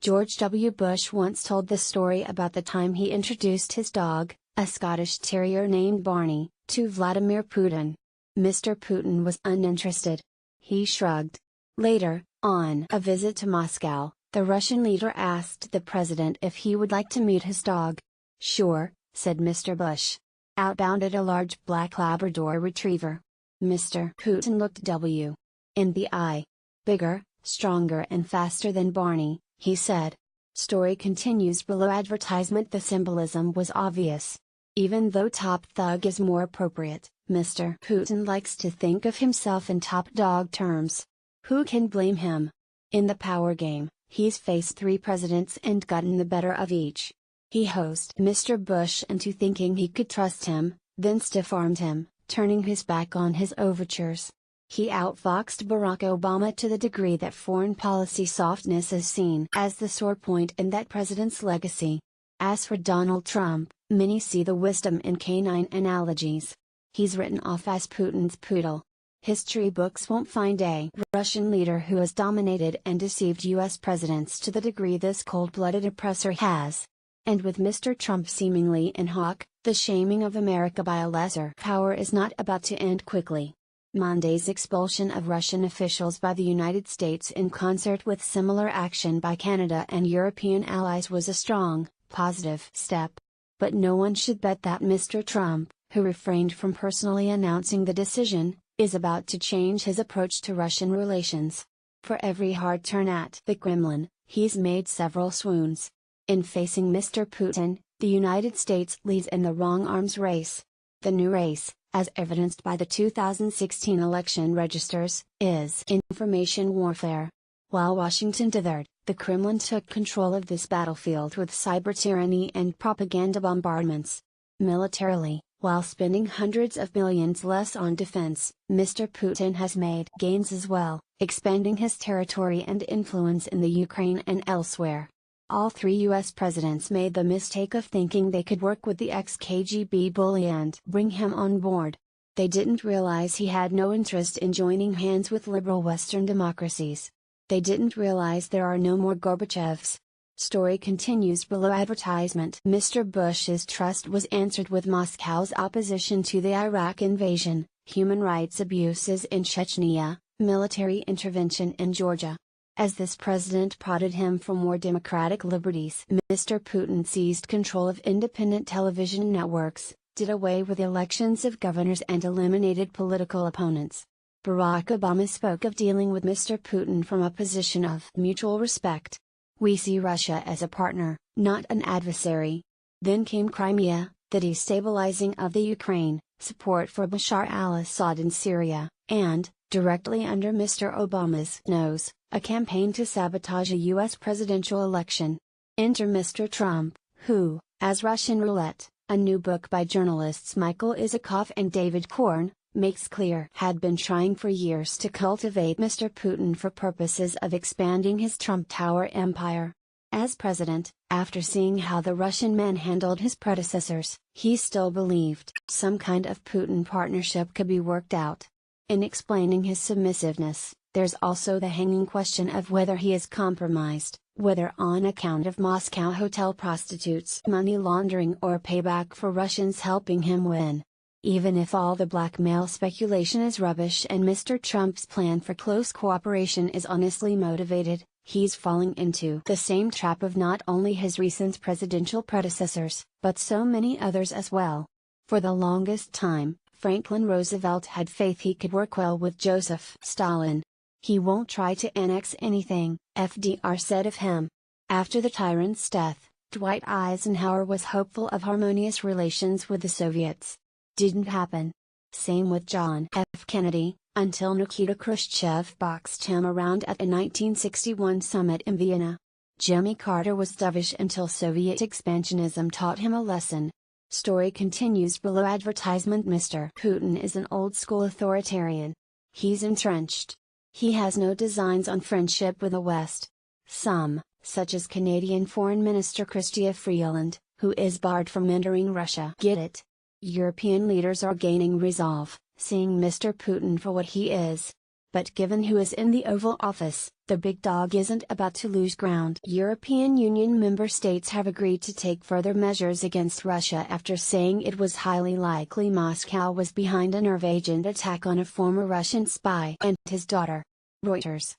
George W. Bush once told the story about the time he introduced his dog, a Scottish terrier named Barney, to Vladimir Putin. Mr. Putin was uninterested. He shrugged. Later, on a visit to Moscow, the Russian leader asked the president if he would like to meet his dog. "Sure," said Mr. Bush. Out bounded a large black Labrador retriever. Mr. Putin looked W. in the eye. "Bigger, stronger and faster than Barney," he said. Story continues below. Advertisement. The symbolism was obvious. Even though top thug is more appropriate, Mr. Putin likes to think of himself in top dog terms. Who can blame him? In the power game, he's faced 3 presidents and gotten the better of each. He hosed Mr. Bush into thinking he could trust him, then stiff-armed him, turning his back on his overtures. He outfoxed Barack Obama to the degree that foreign policy softness is seen as the sore point in that president's legacy. As for Donald Trump, many see the wisdom in canine analogies. He's written off as Putin's poodle. History books won't find a Russian leader who has dominated and deceived U.S. presidents to the degree this cold-blooded oppressor has. And with Mr. Trump seemingly in hock, the shaming of America by a lesser power is not about to end quickly. Monday's expulsion of Russian officials by the United States in concert with similar action by Canada and European allies was a strong, positive step. But no one should bet that Mr. Trump, who refrained from personally announcing the decision, is about to change his approach to Russian relations. For every hard turn at the Kremlin, he's made several swoons. In facing Mr. Putin, the United States leads in the wrong arms race. The new race, as evidenced by the 2016 election registers, is information warfare. While Washington dithered, the Kremlin took control of this battlefield with cyber tyranny and propaganda bombardments. Militarily, while spending hundreds of billions less on defense, Mr. Putin has made gains as well, expanding his territory and influence in the Ukraine and elsewhere. All 3 U.S. presidents made the mistake of thinking they could work with the ex-KGB bully and bring him on board. They didn't realize he had no interest in joining hands with liberal Western democracies. They didn't realize there are no more Gorbachevs. Story continues below. Advertisement. Mr. Bush's trust was answered with Moscow's opposition to the Iraq invasion, human rights abuses in Chechnya, military intervention in Georgia. As this president prodded him for more democratic liberties, Mr. Putin seized control of independent television networks, did away with elections of governors and eliminated political opponents. Barack Obama spoke of dealing with Mr. Putin from a position of mutual respect. "We see Russia as a partner, not an adversary." Then came Crimea, the destabilizing of the Ukraine, support for Bashar al-Assad in Syria, and, directly under Mr. Obama's nose, a campaign to sabotage a U.S. presidential election. Enter Mr. Trump, who, as Russian Roulette, a new book by journalists Michael Isikoff and David Korn, makes clear, had been trying for years to cultivate Mr. Putin for purposes of expanding his Trump Tower empire. As president, after seeing how the Russian manhandled his predecessors, he still believed some kind of Putin partnership could be worked out. In explaining his submissiveness, there's also the hanging question of whether he is compromised, whether on account of Moscow hotel prostitutes, money laundering, or payback for Russians helping him win. Even if all the blackmail speculation is rubbish and Mr. Trump's plan for close cooperation is honestly motivated, he's falling into the same trap of not only his recent presidential predecessors, but so many others as well. For the longest time, Franklin Roosevelt had faith he could work well with Joseph Stalin. "He won't try to annex anything," FDR said of him. After the tyrant's death, Dwight Eisenhower was hopeful of harmonious relations with the Soviets. Didn't happen. Same with John F. Kennedy, until Nikita Khrushchev boxed him around at a 1961 summit in Vienna. Jimmy Carter was dovish until Soviet expansionism taught him a lesson. Story continues below. Advertisement. Mr. Putin is an old-school authoritarian. He's entrenched. He has no designs on friendship with the West. Some, such as Canadian Foreign Minister Chrystia Freeland, who is barred from entering Russia, get it. European leaders are gaining resolve, seeing Mr. Putin for what he is. But given who is in the Oval Office, the big dog isn't about to lose ground. European Union member states have agreed to take further measures against Russia after saying it was highly likely Moscow was behind a nerve agent attack on a former Russian spy and his daughter. Reuters.